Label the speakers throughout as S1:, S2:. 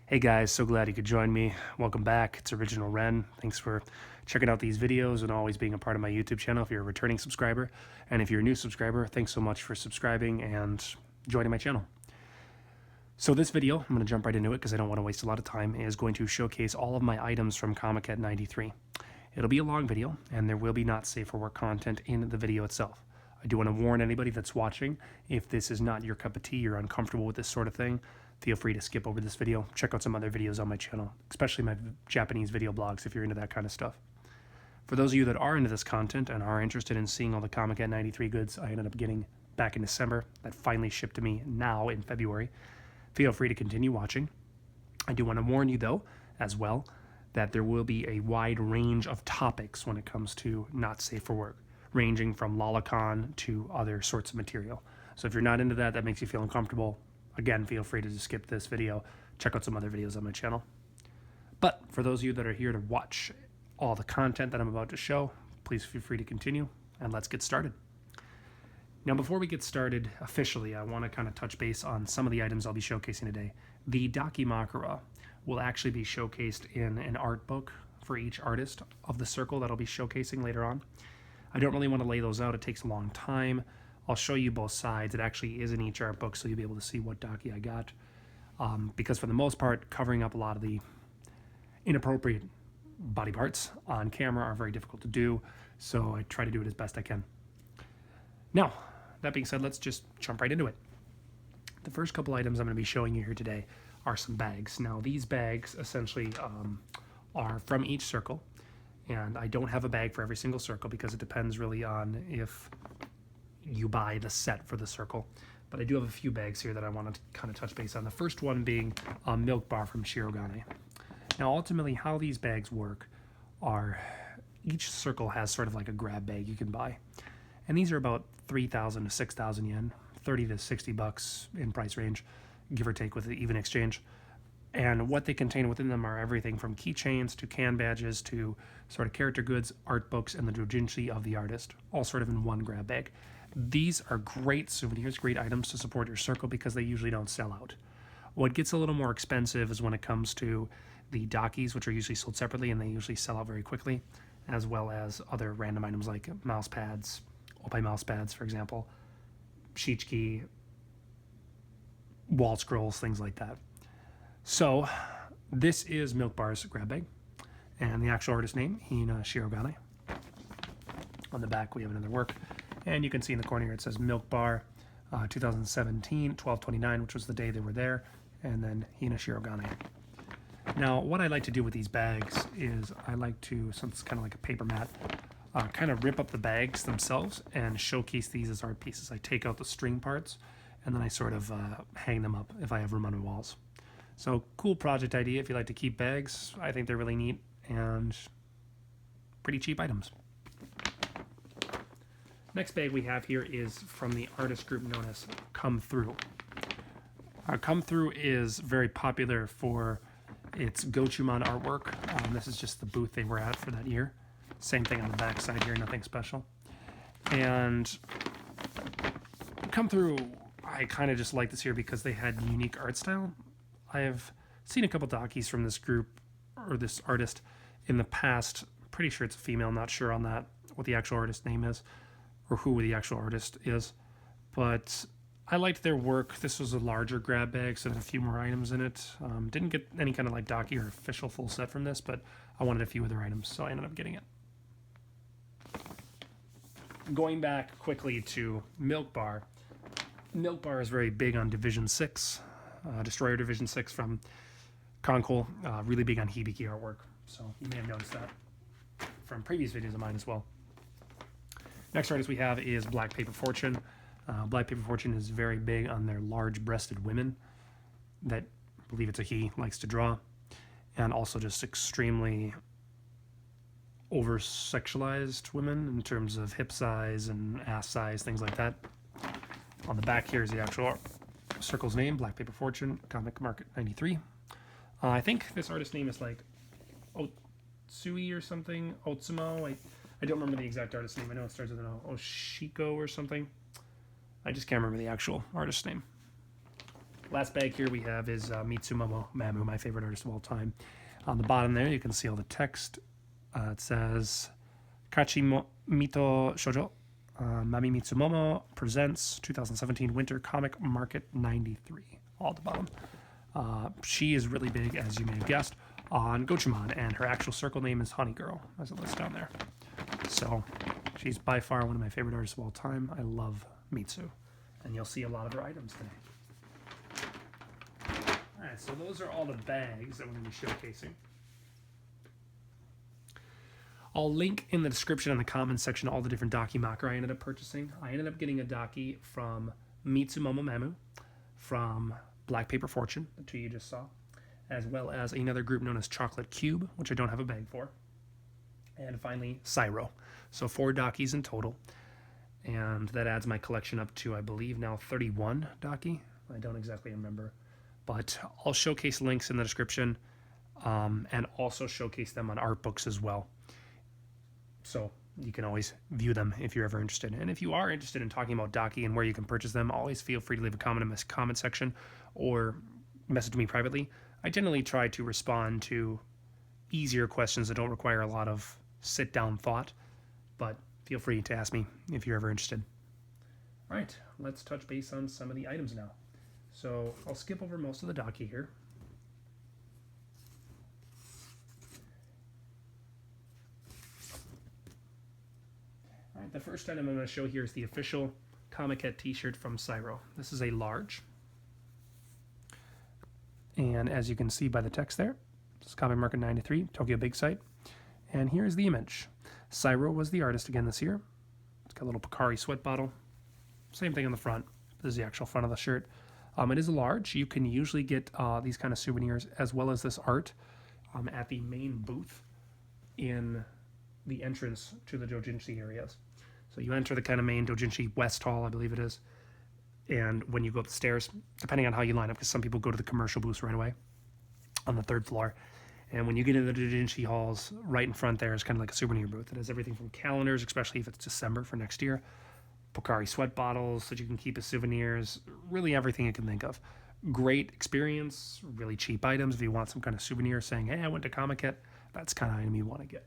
S1: Hey guys, so glad you could join me. Welcome back. It's Original Ren. Thanks for checking out these videos and always being a part of my YouTube channel if you're a returning subscriber. And if you're a new subscriber, thanks so much for subscribing and joining my channel. So this video, I'm going to jump right into it because I don't want to waste a lot of time, is going to showcase all of my items from Comiket 93. It'll be a long video and there will be not safe for work content in the video itself. I do want to warn anybody that's watching, if this is not your cup of tea, you're uncomfortable with this sort of thing, feel free to skip over this video. Check out some other videos on my channel, especially my Japanese video blogs if you're into that kind of stuff. For those of you that are into this content and are interested in seeing all the Comiket 93 goods I ended up getting back in December that finally shipped to me now in February, feel free to continue watching. I do want to warn you though, as well, that there will be a wide range of topics when it comes to not safe for work, ranging from lolicon to other sorts of material. So if you're not into that, that makes you feel uncomfortable, again, feel free to just skip this video, check out some other videos on my channel. But for those of you that are here to watch all the content that I'm about to show, please feel free to continue, and let's get started. Now, before we get started officially, I want to kind of touch base on some of the items I'll be showcasing today. The Dakimakura will actually be showcased in an art book for each artist of the circle that I'll be showcasing later on. I don't really want to lay those out, it takes a long time. I'll show you both sides. It actually is in each art book, so you'll be able to see what Daki I got. Because for the most part, covering up a lot of the inappropriate body parts on camera are very difficult to do, so I try to do it as best I can. Now, that being said, let's just jump right into it. The first couple items I'm going to be showing you here today are some bags. Now, these bags essentially are from each circle, and I don't have a bag for every single circle because it depends really on if you buy the set for the circle. But I do have a few bags here that I want to kind of touch base on. The first one being a milk bar from Shirogane. Now, ultimately, how these bags work are each circle has sort of like a grab bag you can buy. And these are about 3,000 to 6,000 yen, 30 to 60 bucks in price range, give or take with the even exchange. And what they contain within them are everything from keychains to can badges to sort of character goods, art books, and the doujinshi of the artist, all sort of in one grab bag. These are great souvenirs, great items to support your circle because they usually don't sell out. What gets a little more expensive is when it comes to the dakis, which are usually sold separately and they usually sell out very quickly, as well as other random items like mouse pads, Oppai mouse pads, for example, shichiki, wall scrolls, things like that. So this is Milk Bar's grab bag, and the actual artist name, Hina Shirogane. On the back we have another work, and you can see in the corner here it says Milk Bar 2017 12/29, which was the day they were there, and then Hina Shirogane. Now, what I like to do with these bags is I like to, since it's kind of like a paper mat, kind of rip up the bags themselves and showcase these as art pieces. I take out the string parts and then I sort of hang them up if I have room on the walls. So cool project idea if you like to keep bags. I think they're really neat and pretty cheap items. Next bag we have here is from the artist group known as Come Through. Come Through is very popular for its Gochumon artwork. This is just the booth they were at for that year. Same thing on the back side here, nothing special. And Come Through, I kind of just like this here because they had unique art style. I have seen a couple Dakis from this group or this artist in the past. Pretty sure it's a female, not sure on that, what the actual artist name is or who the actual artist is. But I liked their work. This was a larger grab bag, so there's a few more items in it. Didn't get any kind of like Daki or official full set from this, but I wanted a few other items, so I ended up getting it. Going back quickly to Milk Bar. Milk Bar is very big on Division 6, Destroyer Division 6 from Konkol, really big on Hibiki artwork, so you may have noticed that from previous videos of mine as well. Next artist we have is Black Paper Fortune. Black Paper Fortune is very big on their large-breasted women that, I believe it's a he, likes to draw, and also just extremely over-sexualized women in terms of hip size and ass size, things like that. On the back here is the actual circle's name, Black Paper Fortune, Comic Market 93. I think this artist's name is like Otsui or something, Otsumo. I don't remember the exact artist's name. I know it starts with an Oshiko or something. I just can't remember the actual artist's name. Last bag here we have is Mitsumomo Mamu, my favorite artist of all time. On the bottom there, you can see all the text. It says Kachi Mito Shoujo. Mami Mitsumomo presents 2017 Winter Comic Market 93. All at the bottom. She is really big, as you may have guessed, on Gochumon, and her actual circle name is Honey Girl, as it lists down there. So she's by far one of my favorite artists of all time. I love Mitsu, and you'll see a lot of her items today. Alright, so those are all the bags that we're going to be showcasing. I'll link in the description and the comments section all the different Dakimakura I ended up purchasing. I ended up getting a Daki from Mitsumomo Mamu, from Black Paper Fortune, the two you just saw, as well as another group known as Chocolate Cube, which I don't have a bag for, and finally Cyro. So 4 Dakis in total, and that adds my collection up to, I believe, now 31 Daki. I don't exactly remember, but I'll showcase links in the description, and also showcase them on art books as well. So you can always view them if you're ever interested. And if you are interested in talking about Daki and where you can purchase them, always feel free to leave a comment in the comment section or message me privately. I generally try to respond to easier questions that don't require a lot of sit-down thought, but feel free to ask me if you're ever interested. All right, let's touch base on some of the items now. So I'll skip over most of the Daki here. All right, the first item I'm going to show here is the official Comiket t-shirt from Cyro. This is a large. And as you can see by the text there, it's Comic Market 93, Tokyo Big Sight. And here's the image. Cyro was the artist again this year. It's got a little Pocari sweat bottle. Same thing on the front. This is the actual front of the shirt. It is a large. You can usually get these kind of souvenirs as well as this art at the main booth in the entrance to the doujinshi areas. So you enter the kind of main doujinshi West Hall, I believe it is. And when you go up the stairs, depending on how you line up, because some people go to the commercial booths right away on the 3rd floor. And when you get into the doujinshi halls, right in front there is kind of like a souvenir booth. It has everything from calendars, especially if it's December for next year, Pocari sweat bottles that you can keep as souvenirs, really everything you can think of. Great experience, really cheap items. If you want some kind of souvenir saying, hey, I went to Comiket, that's the kind of item you want to get.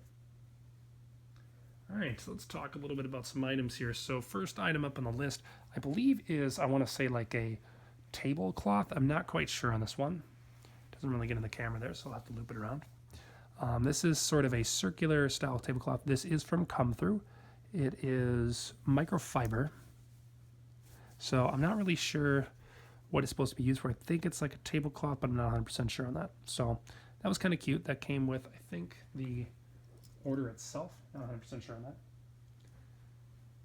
S1: All right, so let's talk a little bit about some items here. So first item up on the list, I believe is, I want to say like a tablecloth. I'm not quite sure on this one. Doesn't really get in the camera there, so I'll have to loop it around. This is sort of a circular style tablecloth. This is from Come Through. It is microfiber. So I'm not really sure what it's supposed to be used for. I think it's like a tablecloth, but I'm not 100% sure on that. So that was kind of cute. That came with, I think, the order itself. Not 100% sure on that.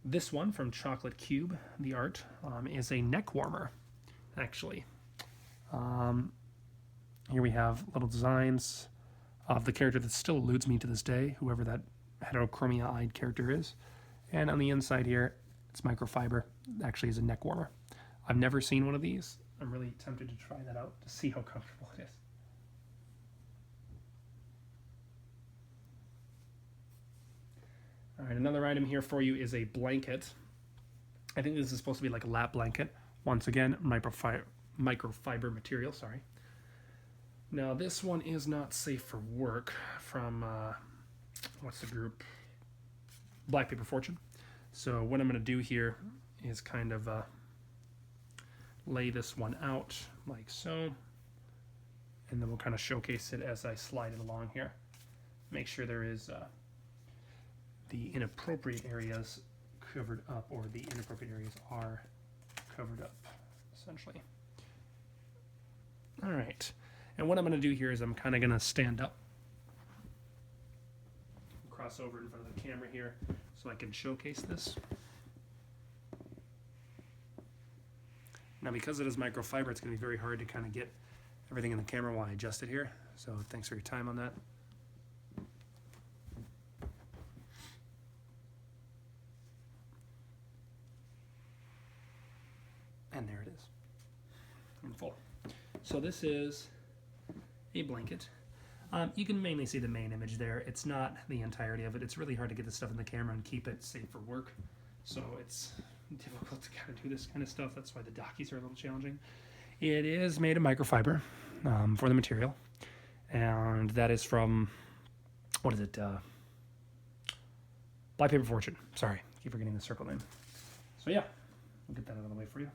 S1: This one from Chocolate Cube, the art, is a neck warmer, actually. Here we have little designs of the character that still eludes me to this day, whoever that heterochromia-eyed character is. And on the inside here, it's microfiber. It actually is a neck warmer. I've never seen one of these. I'm really tempted to try that out to see how comfortable it is. All right, another item here for you is a blanket. I think this is supposed to be like a lap blanket. Once again, microfiber material, sorry. Now this one is not safe for work from, what's the group? Black Paper Fortune. So what I'm going to do here is kind of lay this one out like so. And then we'll kind of showcase it as I slide it along here. Make sure there is the inappropriate areas covered up, or the inappropriate areas are covered up, essentially. All right. And what I'm going to do here is I'm kind of going to stand up, cross over in front of the camera here so I can showcase this. Now, because it is microfiber, it's going to be very hard to kind of get everything in the camera while I adjust it here. So thanks for your time on that. And there it is, in full. So this is a blanket. You can mainly see the main image there. It's not the entirety of it. It's really hard to get this stuff in the camera and keep it safe for work. So it's difficult to kind of do this kind of stuff. That's why the Dakis are a little challenging. It is made of microfiber for the material, and that is from, what is it? Black Paper Fortune. Sorry, I keep forgetting the circle name. So yeah, we'll get that out of the way for you.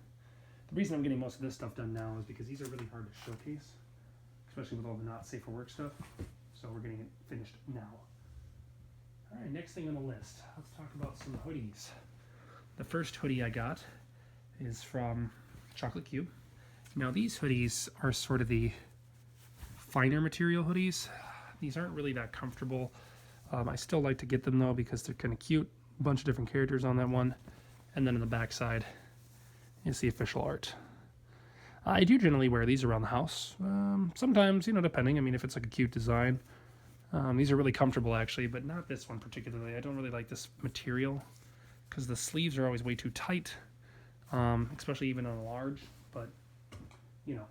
S1: The reason I'm getting most of this stuff done now is because these are really hard to showcase, especially with all the not safe for work stuff. So we're getting it finished now. All right, next thing on the list, let's talk about some hoodies. The first hoodie I got is from Chocolate Cube. Now these hoodies are sort of the finer material hoodies. These aren't really that comfortable. I still like to get them though because they're kind of cute. A bunch of different characters on that one. And then on the back side is the official art. I do generally wear these around the house. Sometimes, you know, depending. I mean, if it's like a cute design. These are really comfortable actually, but not this one particularly. I don't really like this material because the sleeves are always way too tight, especially even on a large, but you know.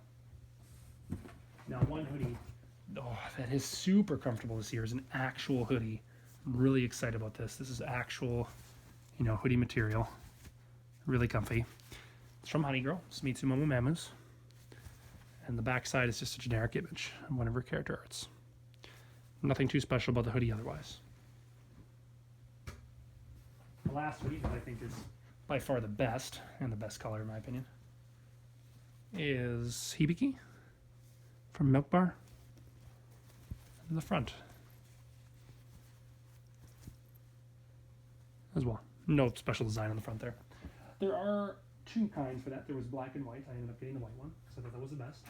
S1: Now one hoodie, that is super comfortable this year is an actual hoodie. I'm really excited about this. This is actual, you know, hoodie material. Really comfy. It's from Honey Girl. It's Mitsumomo Mamus. And the back side is just a generic image of one of her character arts. Nothing too special about the hoodie otherwise. The last hoodie that I think is by far the best, and the best color in my opinion, is Hibiki from Milk Bar. In the front as well. No special design on the front there. There are two kinds for that. There was black and white. I ended up getting the white one, so I thought that was the best.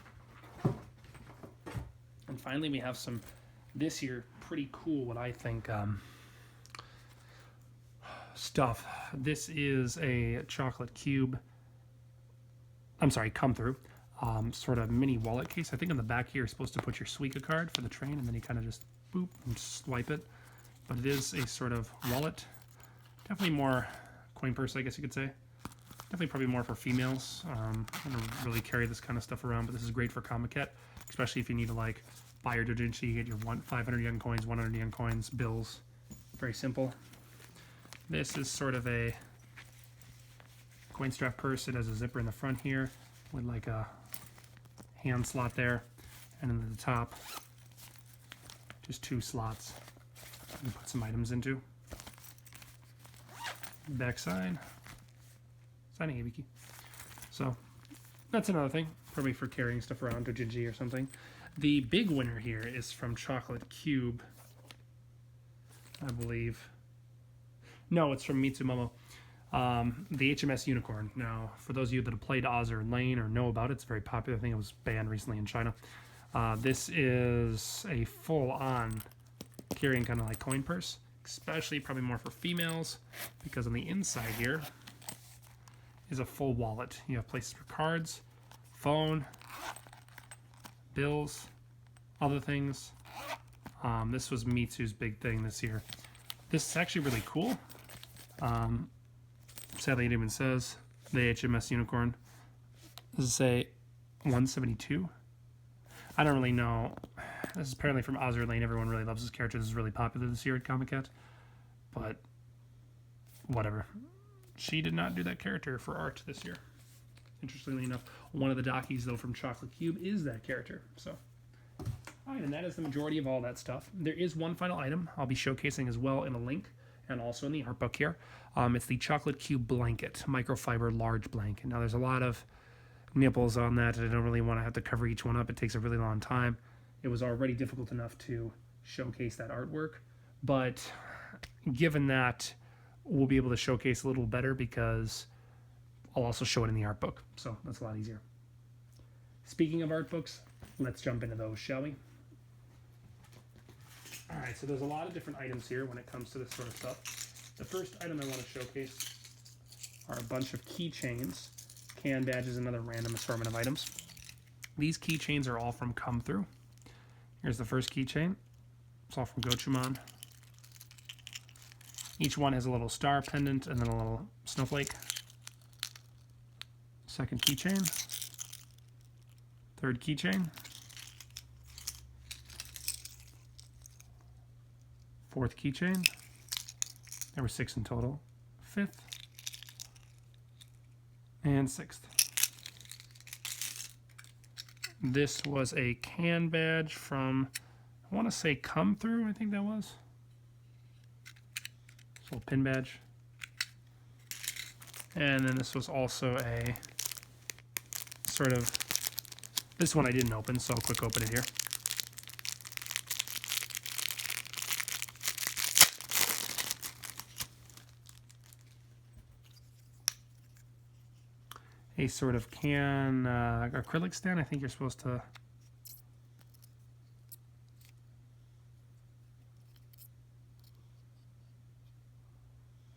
S1: And finally, we have some this year pretty cool, what I think, stuff. This is a Chocolate Cube. I'm sorry, come through. Sort of mini wallet case. I think on the back here you're supposed to put your Suica card for the train, and then you kind of just boop and swipe it. But it is a sort of wallet. Definitely more coin purse, I guess you could say. Definitely probably more for females. I don't really carry this kind of stuff around, but this is great for Comiket, especially if you need to like buy your doujinshi, get your 500 yen coins, 100 yen coins, bills. Very simple. This is sort of a coin strap purse. It has a zipper in the front here with like a hand slot there, and then at the top just two slots you can put some items into. Back side, signing Hibiki. So that's another thing, probably for carrying stuff around to doujinshi or something. The big winner here is from Chocolate Cube, I believe. No, it's from Mitsumomo. The HMS Unicorn. Now, for those of you that have played Azure Lane or know about it, it's very popular. I think it was banned recently in China. This is a full-on carrying kind of like coin purse, especially probably more for females, because on the inside here is a full wallet. You have places for cards, phone, bills, other things. This was Mitsu's big thing this year. This is actually really cool. Sadly, it even says the HMS Unicorn. Does it say 172? I don't really know. This is apparently from Azure Lane. Everyone really loves this character. This is really popular this year at Comiket. But whatever. She did not do that character for art this year. Interestingly enough, one of the dockies, though, from Chocolate Cube is that character. So, all right, and that is the majority of all that stuff. There is one final item I'll be showcasing as well in a link, and also in the art book here. It's the Chocolate Cube blanket, microfiber large blanket. Now, there's a lot of nipples on that, and I don't really want to have to cover each one up. It takes a really long time. It was already difficult enough to showcase that artwork, but given that, we'll be able to showcase a little better because I'll also show it in the art book, so that's a lot easier. Speaking of art books, let's jump into those, shall we? All right, so there's a lot of different items here when it comes to this sort of stuff. The first item I want to showcase are a bunch of keychains, can badges, and other random assortment of items. These keychains are all from Come Through. Here's the first keychain. It's all from Gochumon. Each one has a little star pendant and then a little snowflake. Second keychain. Third keychain. Fourth keychain. There were 6 in total. Fifth. And sixth. This was a can badge from, I want to say Come Through, I think that was. This little pin badge. And then this was also a sort of, this one I didn't open, so I'll quick open it here. A sort of can acrylic stand. I think you're supposed to.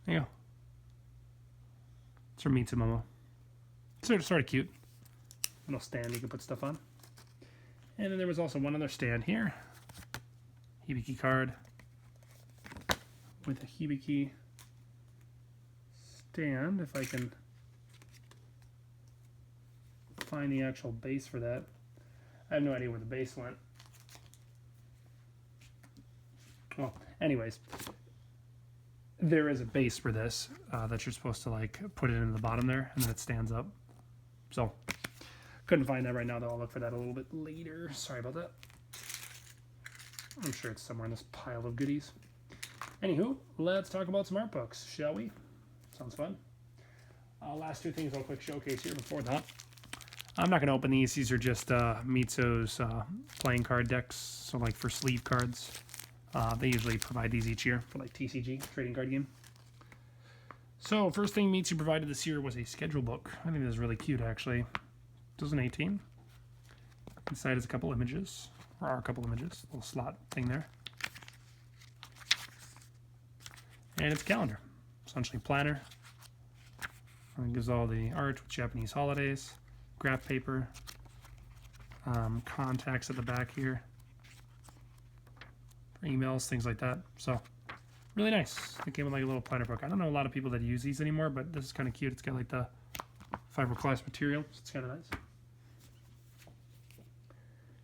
S1: There you go. It's from Mitsumomo. Sort of cute. Little stand you can put stuff on. And then there was also one other stand here. Hibiki card with a Hibiki stand. If I can find the actual base for that. I have no idea where the base went. Well, anyways, there is a base for this that you're supposed to like put it in the bottom there, and then it stands up. So couldn't find that right now, though. I'll look for that a little bit later. Sorry about that. I'm sure it's somewhere in this pile of goodies. Anywho, let's talk about some art books, shall we? Sounds fun. Last two things I'll quick showcase here before that. I'm not going to open these. These are just Mitsu's playing card decks. So like for sleeve cards. They usually provide these each year for like TCG, trading card game. So first thing Mitsu provided this year was a schedule book. I think this is really cute actually. 2018. Inside is a couple images. Or are a couple images. Little slot thing there. And it's a calendar. Essentially planner. And it gives all the art with Japanese holidays. Graph paper, contacts at the back here, for emails, things like that. So really nice. It came with like a little planner book. I don't know a lot of people that use these anymore, but this is kind of cute. It's got like the fiberglass material, so it's kind of nice.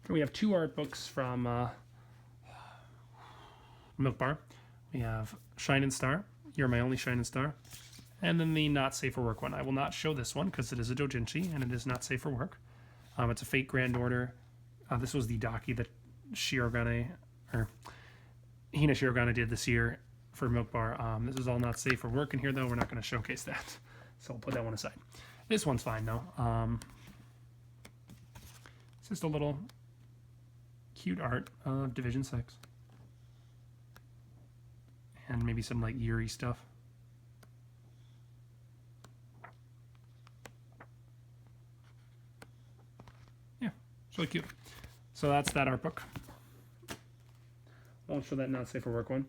S1: And we have two art books from Milk Bar. We have Shine and Star. You're My Only Shine and Star. And then the Not Safe for Work one. I will not show this one because it is a doujinshi and it is not safe for work. It's a Fate Grand Order. This was the Daki that Hina Shirogane did this year for Milk Bar. This is all not safe for work in here, though. We're not going to showcase that. So I'll put that one aside. This one's fine, though. It's just a little cute art of Division 6. And maybe some like Yuri stuff. Really cute. So that's that art book. Won't show that not safe for work one.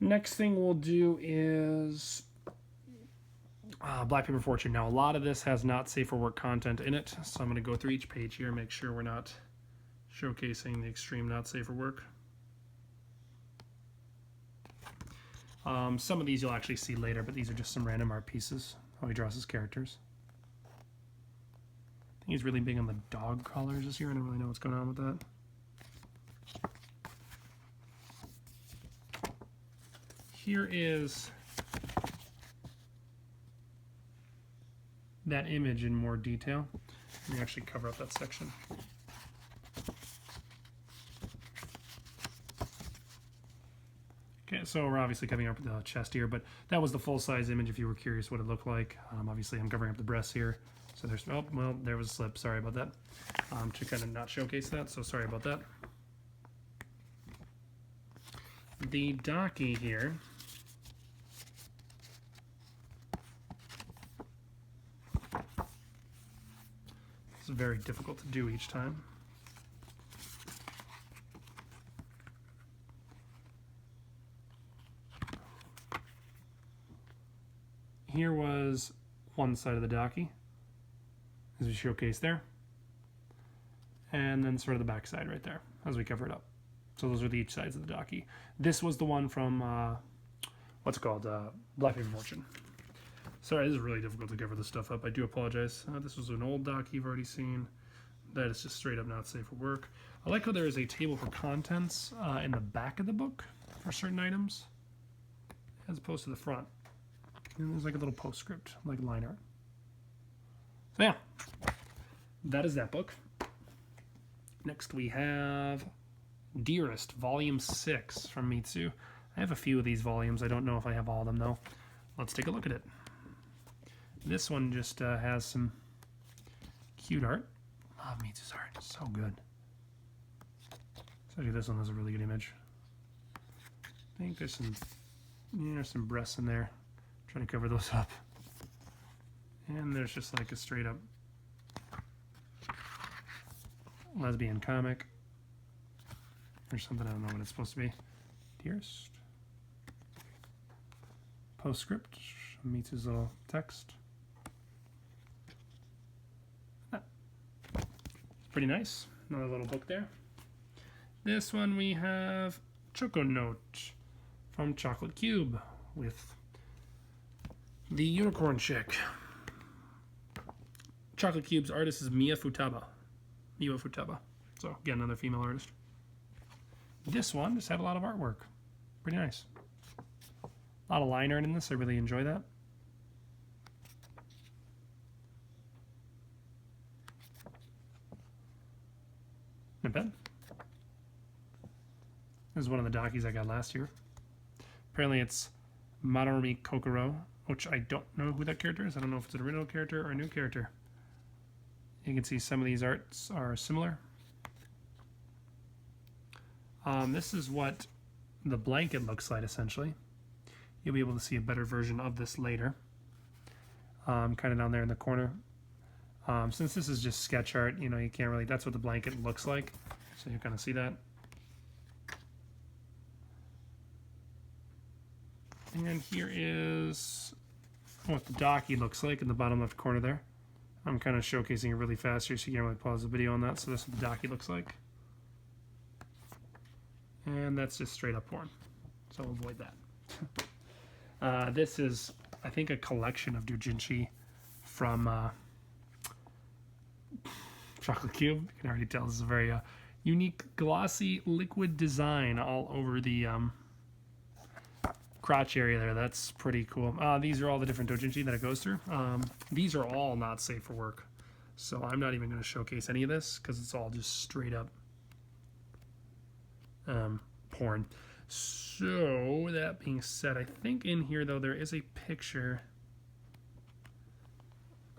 S1: Next thing we'll do is Black Paper Fortune. Now a lot of this has not safe for work content in it, so I'm going to go through each page here and make sure we're not showcasing the extreme not safe for work. Some of these you'll actually see later, but these are just some random art pieces. How he draws his characters. I think he's really big on the dog collars this year. I don't really know what's going on with that. Here is that image in more detail. Let me actually cover up that section. Okay, so we're obviously covering up the chest here, but that was the full-size image if you were curious what it looked like. Obviously, I'm covering up the breasts here. So there's, oh, well, there was a slip. Sorry about that. To kind of not showcase that, so sorry about that. The Daki here. It's very difficult to do each time. Here was one side of the Daki, as we showcased there, and then sort of the back side right there as we cover it up. So those are the each sides of the Daki. This was the one from what's it called, Black Paper Fortune. Sorry, this is really difficult to cover this stuff up. I do apologize. This was an old Daki you've already seen. That is just straight up not safe for work. I like how there is a table for contents in the back of the book for certain items, as opposed to the front. And there's like a little postscript, like line art. So yeah, that is that book. Next we have Dearest, Volume 6 from Mitsu. I have a few of these volumes. I don't know if I have all of them, though. Let's take a look at it. This one just has some cute art. Love Mitsu's art. It's so good. Especially this one has a really good image. I think there's some breasts in there. Trying to cover those up. And there's just like a straight up lesbian comic. Or something, I don't know what it's supposed to be. Dearest. Postscript. Mitsu's little text. Pretty nice. Another little book there. This one we have Choco Note from Chocolate Cube with the unicorn chick. Chocolate Cube's artist is Miwa Futaba. So again, another female artist. This one just had a lot of artwork. Pretty nice. A lot of line art in this. I really enjoy that. Not bad. This is one of the dockies I got last year. Apparently it's Madarumi Kokoro, which I don't know who that character is. I don't know if it's an original character or a new character. You can see some of these arts are similar. This is what the blanket looks like, essentially. You'll be able to see a better version of this later. Kind of down there in the corner. Since this is just sketch art, you know, you can't really, that's what the blanket looks like. So you kind of see that. And here is what the docky looks like in the bottom left corner there. I'm kind of showcasing it really fast here, so you can't really pause the video on that. So this is what the docky looks like. And that's just straight up porn. So avoid that. This is, I think, a collection of doujinshi from Chocolate Cube. You can already tell this is a very unique glossy liquid design all over the crotch area there. That's pretty cool. These are all the different doujinshi that it goes through. These are all not safe for work. So I'm not even going to showcase any of this because it's all just straight up porn. So that being said, I think in here though there is a picture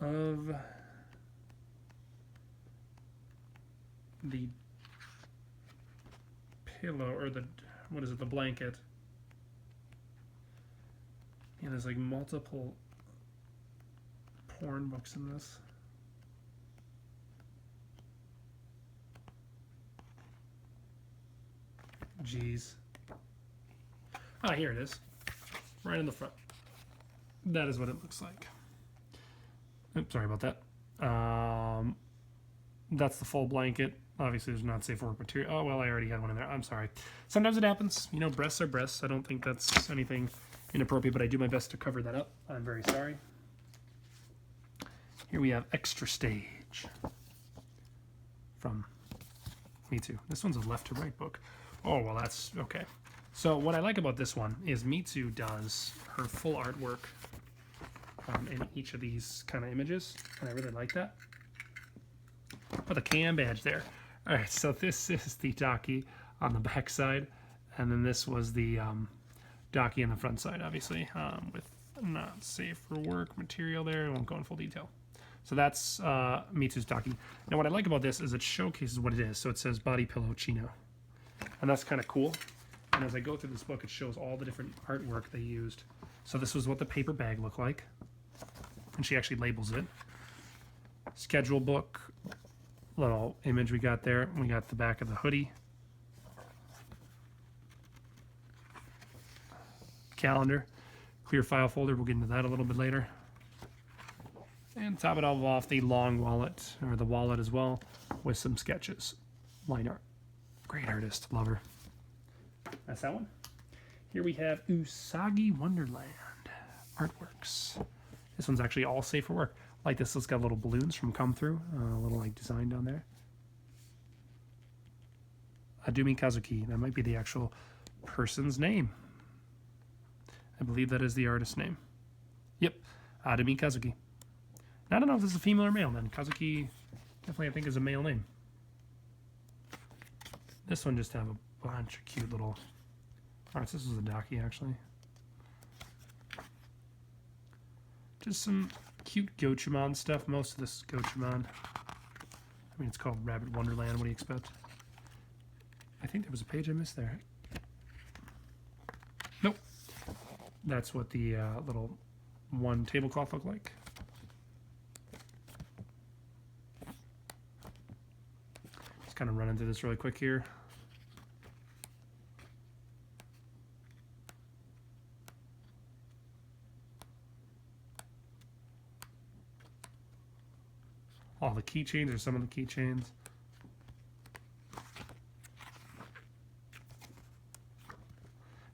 S1: of the pillow, or the, what is it, the blanket. Yeah, there's like multiple porn books in this. Jeez. Ah, here it is. Right in the front. That is what it looks like. Oops, sorry about that. That's the full blanket. Obviously, there's not safe for work material. Oh, well, I already had one in there. I'm sorry. Sometimes it happens. You know, breasts are breasts. I don't think that's anything inappropriate, but I do my best to cover that up. I'm very sorry. Here we have Extra Stage from Mitsu. This one's a left to right book. Oh, well, that's okay. So what I like about this one is Mitsu does her full artwork in each of these kind of images, and I really like that. Put the cam badge there. All right, so this is the docky on the back side, and then this was the docky on the front side, obviously, with not safe for work material there. I won't go in full detail. So that's Mitsu's docky. Now what I like about this is it showcases what it is. So it says body pillow chino, and that's kind of cool. And as I go through this book, it shows all the different artwork they used. So this was what the paper bag looked like, and she actually labels it. Schedule book, little image we got there. We got the back of the hoodie. Calendar, clear file folder. We'll get into that a little bit later. And top it all off, the long wallet, or the wallet as well, with some sketches. Line art. Great artist. Love her. That's that one. Here we have Usagi Wonderland artworks. This one's actually all safe for work. Like this, it's got little balloons from Come Through, a little like design down there. Adumi Kazuki, that might be the actual person's name. I believe that is the artist's name. Yep, Adumi Kazuki. I don't know if this is a female or male then. Kazuki definitely I think is a male name. This one just have a bunch of cute little arts. This is a Daki actually. Just some cute Gochumon stuff. Most of this is Gochumon. I mean, it's called Rabbit Wonderland. What do you expect? I think there was a page I missed there. Nope. That's what the little one tablecloth looked like. Just kind of run into this really quick here. All the keychains, or some of the keychains.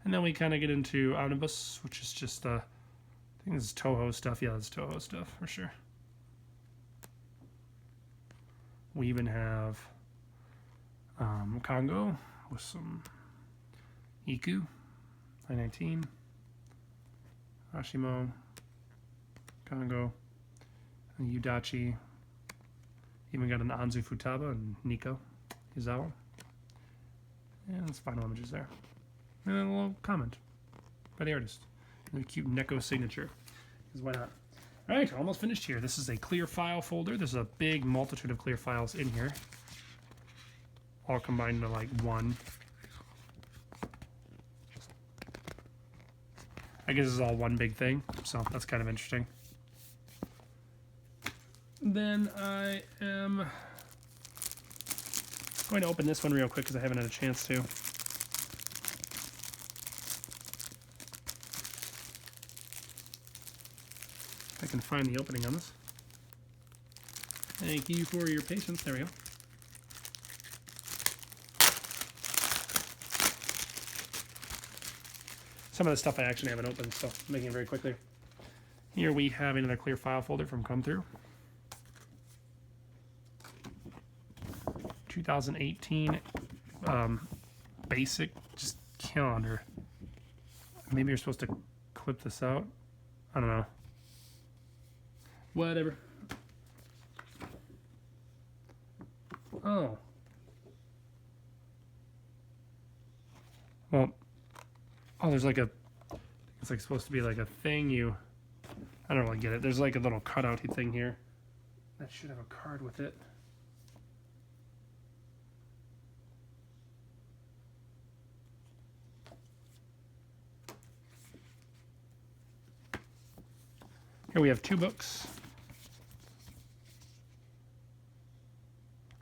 S1: And then we kind of get into Omnibus, which is just, I think this is Toho stuff. Yeah, that's Toho stuff for sure. We even have Congo with some Iku, 919, Ashimo, Congo, and Udachi. Even got an Anzu Futaba and Nico Izawa. And that's final images there. And then a little comment by the artist. And a cute Neko signature. Because why not? Alright, almost finished here. This is a clear file folder. There's a big multitude of clear files in here. All combined into like one. I guess this is all one big thing. So that's kind of interesting. Then I am going to open this one real quick because I haven't had a chance to. If I can find the opening on this. Thank you for your patience. There we go. Some of the stuff I actually haven't opened, so I'm making it very quickly. Here we have another clear file folder from Come Through. 2018 basic just calendar. Maybe you're supposed to clip this out. I don't know. Whatever. Oh. Well. Oh, there's like a. It's like supposed to be like a thing you. I don't really get it. There's like a little cutouty thing here. That should have a card with it. Here we have two books.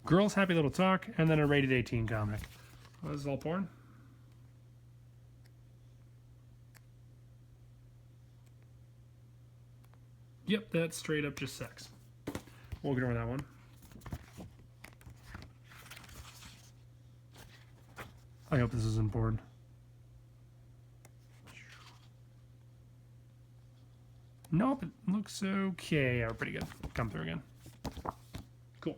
S1: Girls Happy Little Talk, and then a rated 18 comic. Well, this is all porn. Yep, that's straight up just sex. We'll ignore that one. I hope this isn't porn. Nope, it looks okay. Yeah, we're pretty good. Come through again. Cool.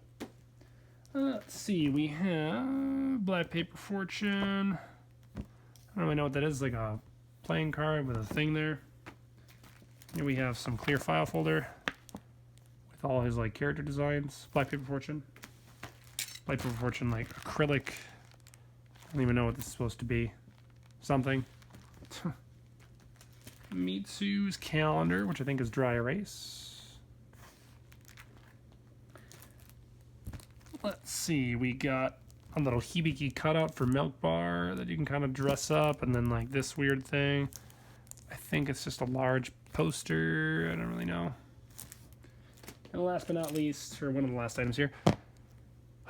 S1: Let's see. We have Black Paper Fortune. I don't really know what that is. Like a playing card with a thing there. Here we have some clear file folder with all his like character designs. Black Paper Fortune. Black Paper Fortune like acrylic. I don't even know what this is supposed to be. Something. Mitsu's calendar, which I think is dry erase. Let's see, we got a little Hibiki cutout for Milk Bar that you can kind of dress up, and then like this weird thing. I think it's just a large poster. I don't really know. And last but not least, or one of the last items here,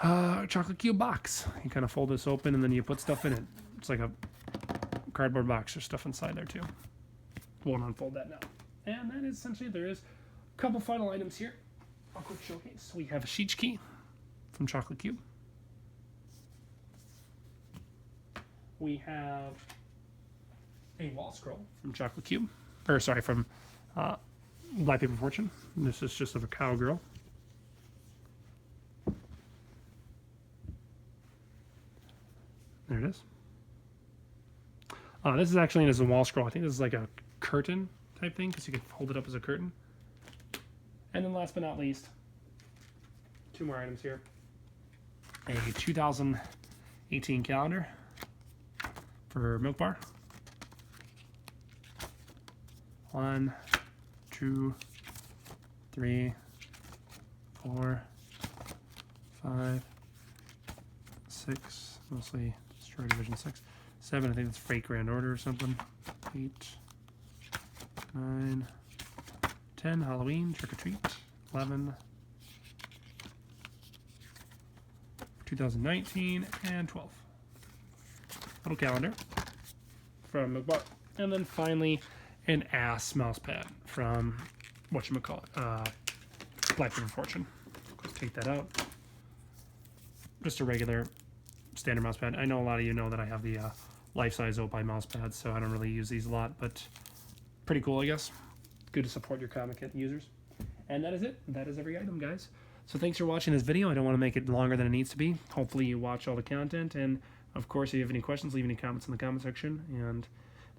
S1: chocolate cube box. You kind of fold this open and then you put stuff in it. It's like a cardboard box. There's stuff inside there too. Won't unfold that now. And that is essentially it. There is a couple final items here. A quick showcase. We have a Shichiki from Chocolate Cube. We have a wall scroll from Chocolate Cube. Or sorry, from Black Paper Fortune. This is just of a cowgirl. There it is. This is actually as a wall scroll. I think this is like a curtain type thing because you can hold it up as a curtain. And then last but not least, two more items here. A 2018 18 calendar for Milk Bar. 1, 2, 3, 4, 5, 6, mostly Story Division 6, 7, I think it's Freight Grand Order or something, 8, 9, 10, Halloween, Trick or Treat, 11, 2019, and 12. Little calendar from Milk Bar. And then finally, an ass mouse pad from whatchamacallit, Black River Fortune. Let's take that out. Just a regular standard mouse pad. I know a lot of you know that I have the life-size Opie mouse pads, so I don't really use these a lot, but pretty cool, I guess. Good to support your Comiket users. And that is it. That is every item, guys. So thanks for watching this video. I don't want to make it longer than it needs to be. Hopefully you watch all the content, and of course, if you have any questions, leave any comments in the comment section. And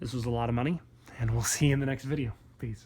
S1: this was a lot of money, and we'll see you in the next video. Peace.